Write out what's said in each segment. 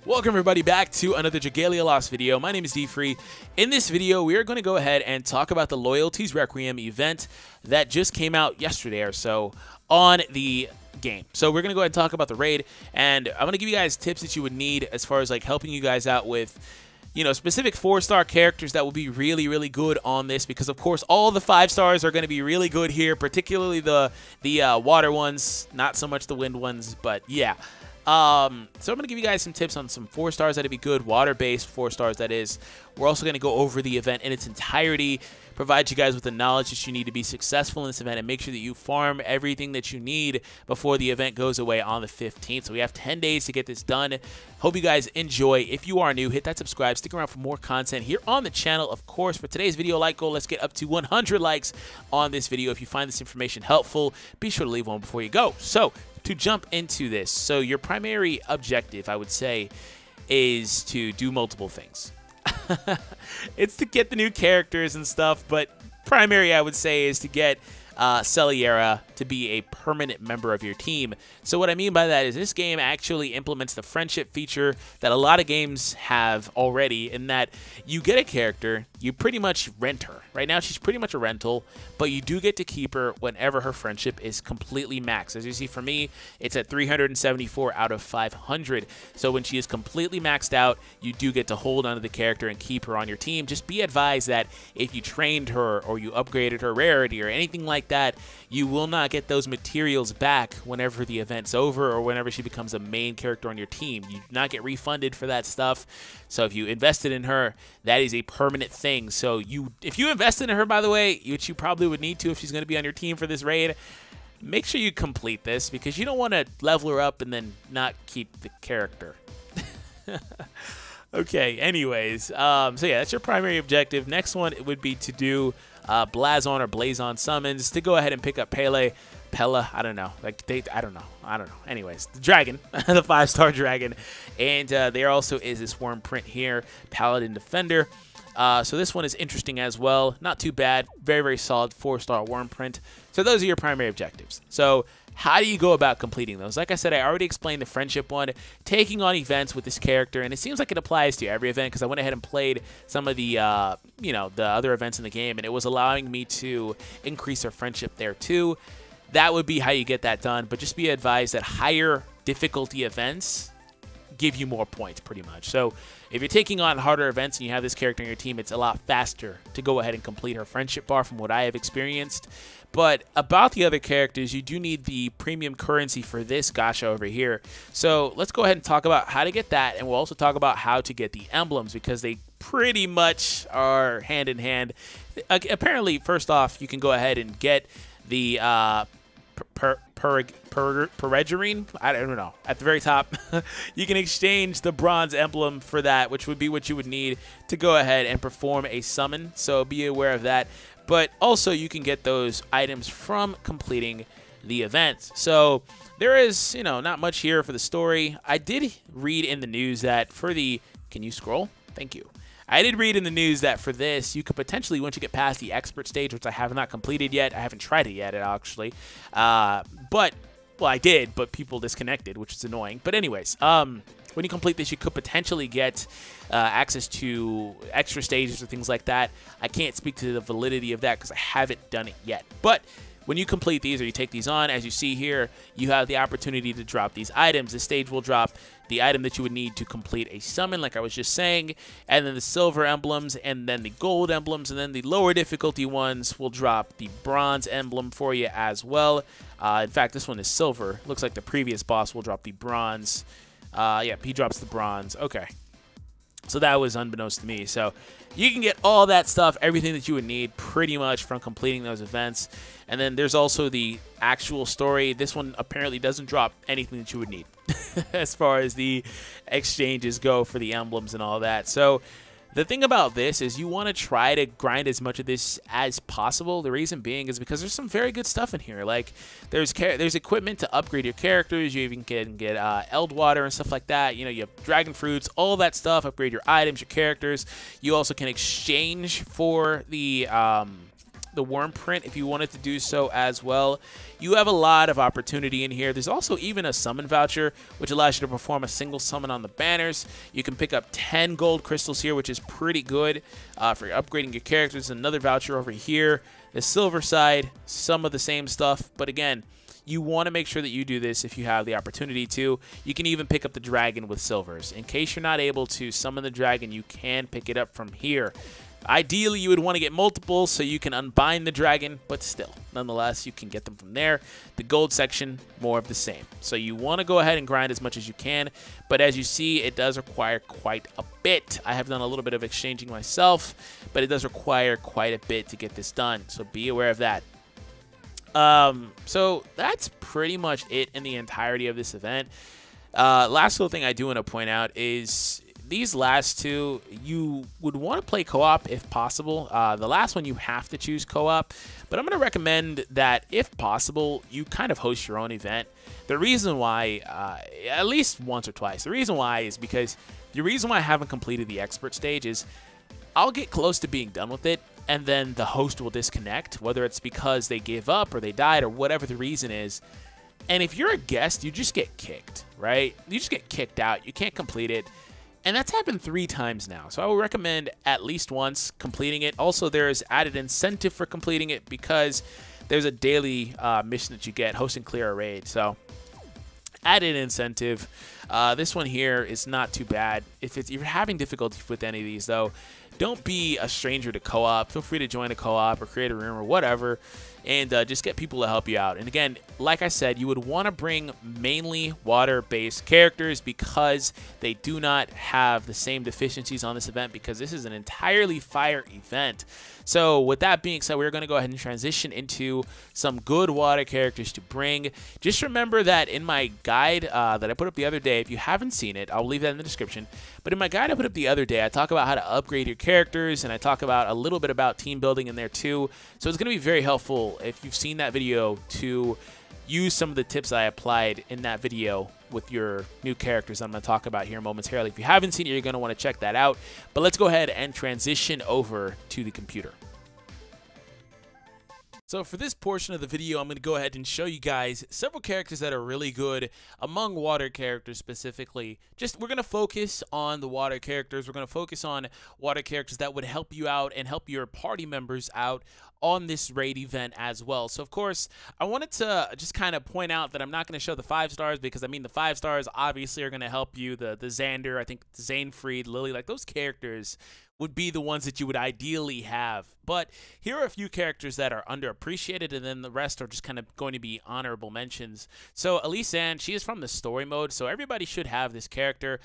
Welcome everybody back to another Dragalia Lost video. My name is D-Free. In this video, we are going to go ahead and talk about the Loyalties Requiem event that just came out yesterday or so on the game. So we're going to go ahead and talk about the raid, and I'm going to give you guys tips that you would need as far as like helping you guys out with, you know, specific 4-star characters that will be really good on this, because of course all the 5 stars are going to be really good here, particularly the water ones, not so much the wind ones, but yeah. So I'm going to give you guys some tips on some 4 stars that'd be good, water-based 4 stars that is. We're also going to go over the event in its entirety, provide you guys with the knowledge that you need to be successful in this event, and make sure that you farm everything that you need before the event goes away on the 15th. So we have 10 days to get this done. Hope you guys enjoy. If you are new, hit that subscribe. Stick around for more content here on the channel. Of course, for today's video like goal, let's get up to 100 likes on this video. If you find this information helpful, be sure to leave one before you go. So to jump into this, so your primary objective, I would say, is to do multiple things. It's to get the new characters and stuff, but primary, I would say, is to get Celiera to be a permanent member of your team. So what I mean by that is this game actually implements the friendship feature that a lot of games have already, in that you get a character, you pretty much rent her. Right now she's pretty much a rental, but you do get to keep her whenever her friendship is completely maxed. As you see, for me, it's at 374 out of 500. So when she is completely maxed out, you do get to hold onto the character and keep her on your team. Just be advised that if you trained her or you upgraded her rarity or anything like that, you will not get those materials back whenever the event's over or whenever she becomes a main character on your team. You do not get refunded for that stuff. So if you invested in her, that is a permanent thing. So if you invested in her, by the way, which you probably would need to if she's going to be on your team for this raid, make sure you complete this, because you don't want to level her up and then not keep the character. Okay, anyways, so yeah, that's your primary objective. Next one, it would be to do Blazon or Blazon summons, to go ahead and pick up Pella, I don't know, like I don't know. Anyways, the dragon, the 5-star dragon, and there also is this worm print here, Paladin Defender. So this one is interesting as well. Not too bad. Very solid 4-star worm print. So those are your primary objectives. So how do you go about completing those? Like I said, I already explained the friendship one, taking on events with this character, and it seems like it applies to every event, because I went ahead and played some of the, you know, the other events in the game, and it was allowing me to increase our friendship there too. That would be how you get that done, but just be advised that higher difficulty events give you more points, pretty much. So if you're taking on harder events and you have this character on your team, it's a lot faster to go ahead and complete her friendship bar, from what I have experienced. But about the other characters, you do need the premium currency for this gacha over here. So let's go ahead and talk about how to get that, and we'll also talk about how to get the emblems, because they pretty much are hand in hand. Apparently, first off, you can go ahead and get the Peregrine, I don't know, at the very top. You can exchange the bronze emblem for that, which would be what you would need to go ahead and perform a summon, so be aware of that. But also you can get those items from completing the event. So there is, you know, not much here for the story. I did read in the news that for the, can you scroll? Thank you. I did read in the news that for this, you could potentially, once you get past the expert stage, which I have not completed yet, I haven't tried it yet, actually, but, well, I did, but people disconnected, which is annoying. But anyways, when you complete this, you could potentially get access to extra stages or things like that. I can't speak to the validity of that because I haven't done it yet. But when you complete these, or you take these on, as you see here, you have the opportunity to drop these items. The stage will drop the item that you would need to complete a summon, like I was just saying, and then the silver emblems, and then the gold emblems, and then the lower difficulty ones will drop the bronze emblem for you as well. In fact, this one is silver. Looks like the previous boss will drop the bronze. Yeah, he drops the bronze. Okay. So that was unbeknownst to me. So you can get all that stuff, everything that you would need pretty much from completing those events. And then there's also the actual story. This one apparently doesn't drop anything that you would need as far as the exchanges go for the emblems and all that. So the thing about this is you want to try to grind as much of this as possible. The reason being is because there's some very good stuff in here. Like there's equipment to upgrade your characters. You even can get Eld Water and stuff like that. You know, you have dragon fruits, all that stuff. Upgrade your items, your characters. You also can exchange for the the worm print if you wanted to do so as well. You have a lot of opportunity in here. There's also even a summon voucher, which allows you to perform a single summon on the banners. You can pick up 10 gold crystals here, which is pretty good for upgrading your characters. Another voucher over here. The silver side, some of the same stuff, but again, you want to make sure that you do this if you have the opportunity to. You can even pick up the dragon with silvers. In case you're not able to summon the dragon, you can pick it up from here. Ideally, you would want to get multiple so you can unbind the dragon, but still, nonetheless, you can get them from there. The gold section, more of the same. So you want to go ahead and grind as much as you can, but as you see, it does require quite a bit. I have done a little bit of exchanging myself, but it does require quite a bit to get this done, so be aware of that. So that's pretty much it in the entirety of this event. Last little thing I do want to point out is these last two, you would want to play co-op if possible. The last one, you have to choose co-op, but I'm going to recommend that if possible, you kind of host your own event. The reason why, at least once or twice, the reason why is because the reason why I haven't completed the expert stage is I'll get close to being done with it, and then the host will disconnect, whether it's because they gave up or they died or whatever the reason is. And if you're a guest, you just get kicked, right? You just get kicked out. You can't complete it. And that's happened 3 times now. So I would recommend at least once completing it. Also, there is added incentive for completing it because there's a daily mission that you get, host and clear a raid. So added incentive. This one here is not too bad. If you're having difficulty with any of these, though, don't be a stranger to co-op. Feel free to join a co-op or create a room or whatever, and just get people to help you out. And again, like I said, you would want to bring mainly water-based characters because they do not have the same deficiencies on this event, because this is an entirely fire event. So with that being said, we're going to go ahead and transition into some good water characters to bring. Just remember that in my guide that I put up the other day, if you haven't seen it, I'll leave that in the description. But in my guide I put up the other day, I talk about how to upgrade your characters, and I talk about a little bit about team building in there too. So it's going to be very helpful if you've seen that video to use some of the tips I applied in that video with your new characters I'm going to talk about here momentarily. If you haven't seen it, you're going to want to check that out. But let's go ahead and transition over to the computer. So for this portion of the video, I'm going to go ahead and show you guys several characters that are really good among water characters specifically. We're going to focus on the water characters. We're going to focus on water characters that would help you out and help your party members out on this raid event as well. So of course, I wanted to just kind of point out that I'm not going to show the 5 stars, because I mean the 5 stars obviously are going to help you. The Xander, I think Zanefried, Lily, like those characters would be the ones that you would ideally have. But here are a few characters that are underappreciated, and then the rest are just kind of going to be honorable mentions. So Alisa, she is from the story mode, so everybody should have this character.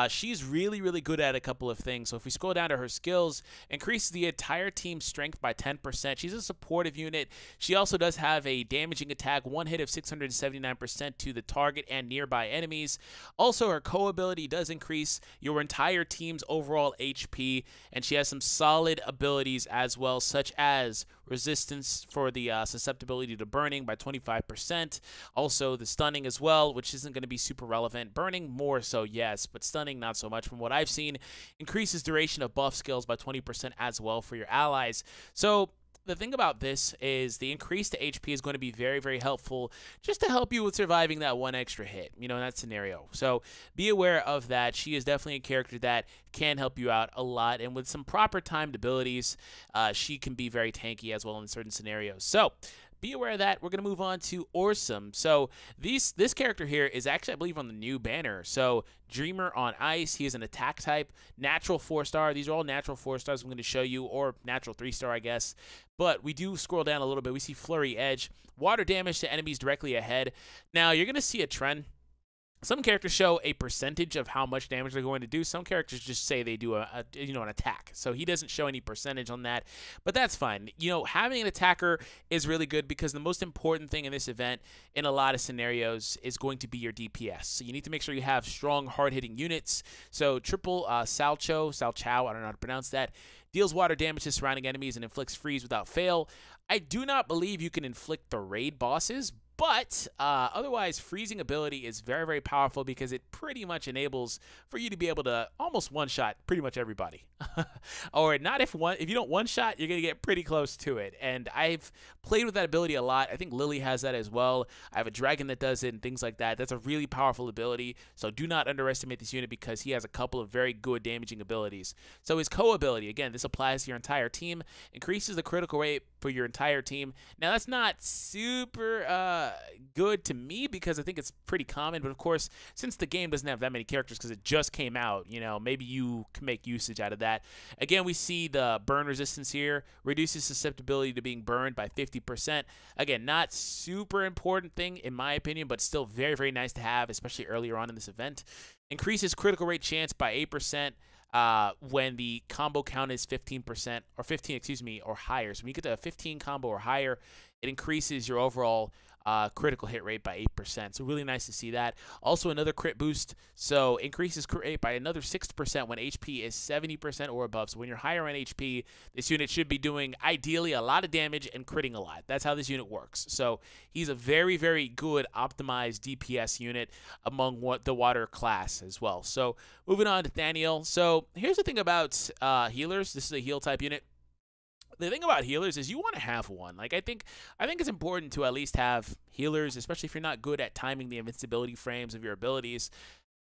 She's really, really good at a couple of things. So if we scroll down to her skills, increases the entire team's strength by 10%. She's a supportive unit. She also does have a damaging attack, 1 hit of 679% to the target and nearby enemies. Also, her co-ability does increase your entire team's overall HP, and she has some solid abilities as well, such as resistance for the susceptibility to burning by 25%. Also the stunning as well, which isn't going to be super relevant. Burning more so, yes, but stunning not so much from what I've seen. Increases duration of buff skills by 20% as well for your allies. So the thing about this is the increase to HP is going to be very, very helpful, just to help you with surviving that 1 extra hit, in that scenario. So be aware of that. She is definitely a character that can help you out a lot, and with some proper timed abilities, she can be very tanky as well in certain scenarios. So be aware of that. We're going to move on to Awesome. So this character here is actually, I believe, on the new banner. So Dreamer on Ice. He is an attack type. Natural 4-star. These are all natural 4-stars I'm going to show you, or natural 3-star, I guess. But we do scroll down a little bit. We see Flurry Edge. Water damage to enemies directly ahead. Now, you're going to see a trend. Some characters show a percentage of how much damage they're going to do. Some characters just say they do an attack. So he doesn't show any percentage on that, but that's fine. Having an attacker is really good, because the most important thing in this event in a lot of scenarios is going to be your DPS. So you need to make sure you have strong, hard-hitting units. So triple Salchow, I don't know how to pronounce that, deals water damage to surrounding enemies and inflicts freeze without fail. I do not believe you can inflict the raid bosses, But otherwise, freezing ability is very, very powerful because it pretty much enables for you to be able to almost one-shot pretty much everybody. Or not if you don't one-shot, you're going to get pretty close to it. And I've played with that ability a lot. I think Lily has that as well. I have a dragon that does it and things like that. That's a really powerful ability. So do not underestimate this unit because he has a couple of very good damaging abilities. So his co-ability, again, this applies to your entire team, increases the critical rate for your entire team. Now, that's not super good to me because I think it's pretty common, but of course, since the game doesn't have that many characters because it just came out, you know, maybe you can make usage out of that. Again, we see the burn resistance here, reduces susceptibility to being burned by 50%. Again, not super important thing in my opinion, but still very, very nice to have, especially earlier on in this event. Increases critical rate chance by 8%. When the combo count is 15% or 15, excuse me, or higher. So when you get to a 15 combo or higher, it increases your overall critical hit rate by 8%. So really nice to see that. Also another crit boost. So increases crit rate by another 6% when HP is 70% or above. So when you're higher on HP, this unit should be doing ideally a lot of damage and critting a lot. That's how this unit works. So he's a very, very good optimized DPS unit among the water class as well. So moving on to Daniel. So here's the thing about healers. This is a heal type unit. The thing about healers is you want to have one. Like I think it's important to at least have healers, especially if you're not good at timing the invincibility frames of your abilities.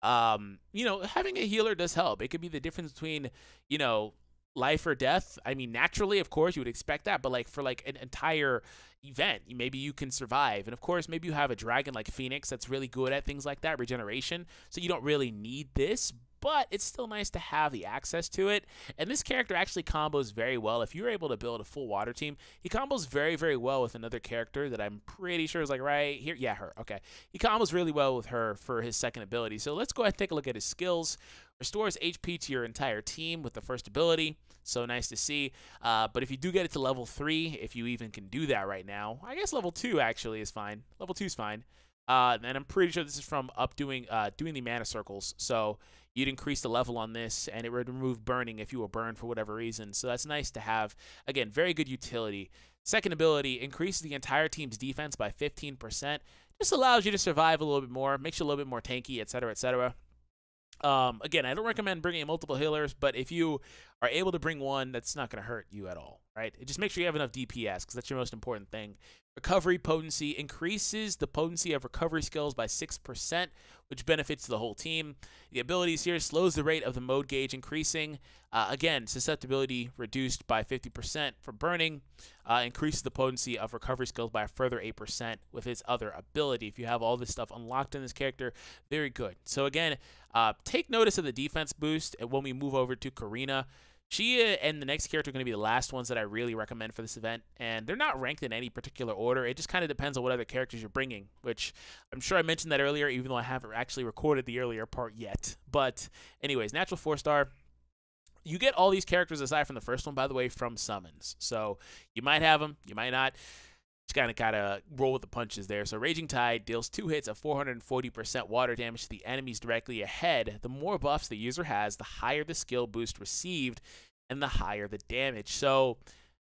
You know, having a healer does help. It could be the difference between, you know, life or death. I mean, naturally, of course, you would expect that, but like for like an entire event, maybe you can survive. And of course, maybe you have a dragon like Phoenix that's really good at things like that, regeneration. So you don't really need this, but it's still nice to have the access to it. And this character actually combos very well. If you're able to build a full water team, he combos very, very well with another character that I'm pretty sure is like right here. Yeah, her. Okay. He combos really well with her for his second ability. So let's go ahead and take a look at his skills. Restores HP to your entire team with the first ability. So nice to see. But if you do get it to level 3, if you even can do that right now, I guess level 2 actually is fine. Level 2 is fine. And I'm pretty sure this is from doing the mana circles. So you'd increase the level on this, and it would remove burning if you were burned for whatever reason. So that's nice to have. Again, very good utility. Second ability, increases the entire team's defense by 15%. Just allows you to survive a little bit more, makes you a little bit more tanky, etc., etc. Again, I don't recommend bringing multiple healers, but if you are able to bring one, that's not going to hurt you at all, right? Just make sure you have enough DPS, because that's your most important thing. Recovery potency increases the potency of recovery skills by 6%, which benefits the whole team. The abilities here slows the rate of the mode gauge increasing. Again, susceptibility reduced by 50% for burning. Increases the potency of recovery skills by a further 8% with its other ability. If you have all this stuff unlocked in this character, very good. So again, take notice of the defense boost when we move over to Karina. She and the next character are going to be the last ones that I really recommend for this event, and they're not ranked in any particular order. It just kind of depends on what other characters you're bringing, which I'm sure I mentioned that earlier, even though I haven't actually recorded the earlier part yet. But anyways, natural 4-star. You get all these characters aside from the first one, by the way, from summons. So you might have them, you might not. Just kind of roll with the punches there. So Raging Tide deals 2 hits of 440% water damage to the enemies directly ahead. The more buffs the user has, the higher the skill boost received and the higher the damage. So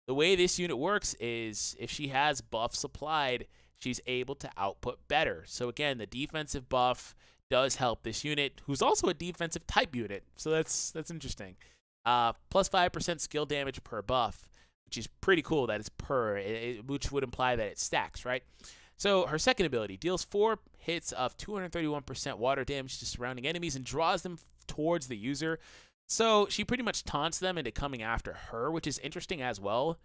the way this unit works is if she has buffs applied, she's able to output better. So again, the defensive buff does help this unit, who's also a defensive type unit. So that's interesting. Plus 5% skill damage per buff, which is pretty cool that it's per, which would imply that it stacks, right? So her second ability deals 4 hits of 231% water damage to surrounding enemies and draws them towards the user. So she pretty much taunts them into coming after her, which is interesting as well.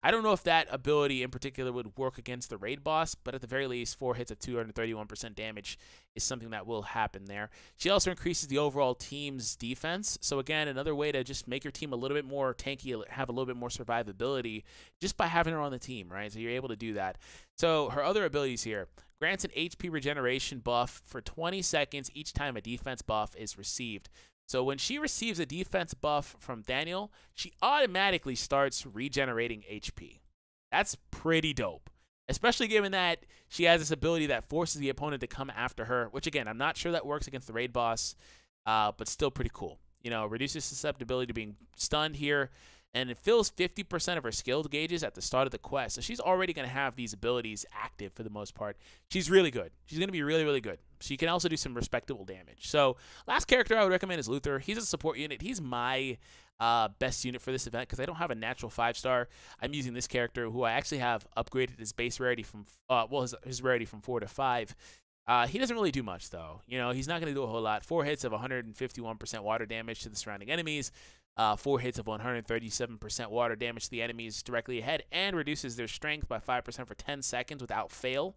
I don't know if that ability in particular would work against the raid boss, but at the very least, 4 hits of 231% damage is something that will happen there. She also increases the overall team's defense. So again, another way to just make your team a little bit more tanky, have a little bit more survivability, just by having her on the team, right? So you're able to do that. So her other abilities here. Grants an HP regeneration buff for 20 seconds each time a defense buff is received. So when she receives a defense buff from Daniel, she automatically starts regenerating HP. That's pretty dope, especially given that she has this ability that forces the opponent to come after her, which again, I'm not sure that works against the raid boss, but still pretty cool. You know, reduces susceptibility to being stunned here. and it fills 50% of her skill gauges at the start of the quest. So she's already going to have these abilities active for the most part. She's really good. She's going to be really, really good. She can also do some respectable damage. So last character I would recommend is Luther. He's a support unit. He's my best unit for this event because I don't have a natural 5-star. I'm using this character who I actually have upgraded his base rarity from, his rarity from 4 to 5. He doesn't really do much, though. You know, he's not going to do a whole lot. 4 hits of 151% water damage to the surrounding enemies. 4 hits of 137% water damage to the enemies directly ahead, and reduces their strength by 5% for 10 seconds without fail.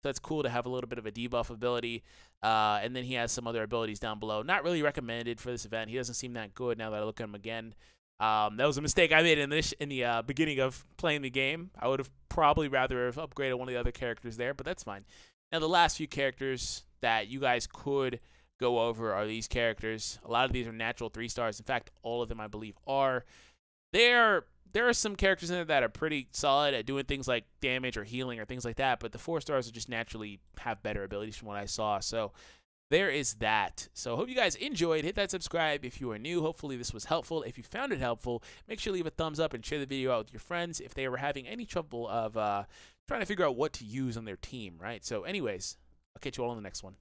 So that's cool to have a little bit of a debuff ability. And then he has some other abilities down below. Not really recommended for this event. He doesn't seem that good now that I look at him again. That was a mistake I made in the beginning of playing the game. I would have probably rather have upgraded one of the other characters there, but that's fine. Now, the last few characters that you guys could go over are these characters. A lot of these are natural 3-stars. In fact, all of them, I believe, are. There are some characters in there that are pretty solid at doing things like damage or healing or things like that, but the 4-stars will just naturally have better abilities from what I saw. So there is that. So hope you guys enjoyed. Hit that subscribe if you are new. Hopefully this was helpful. If you found it helpful, make sure to leave a thumbs up and share the video out with your friends if they were having any trouble of trying to figure out what to use on their team, right? So anyways, I'll catch you all in the next one.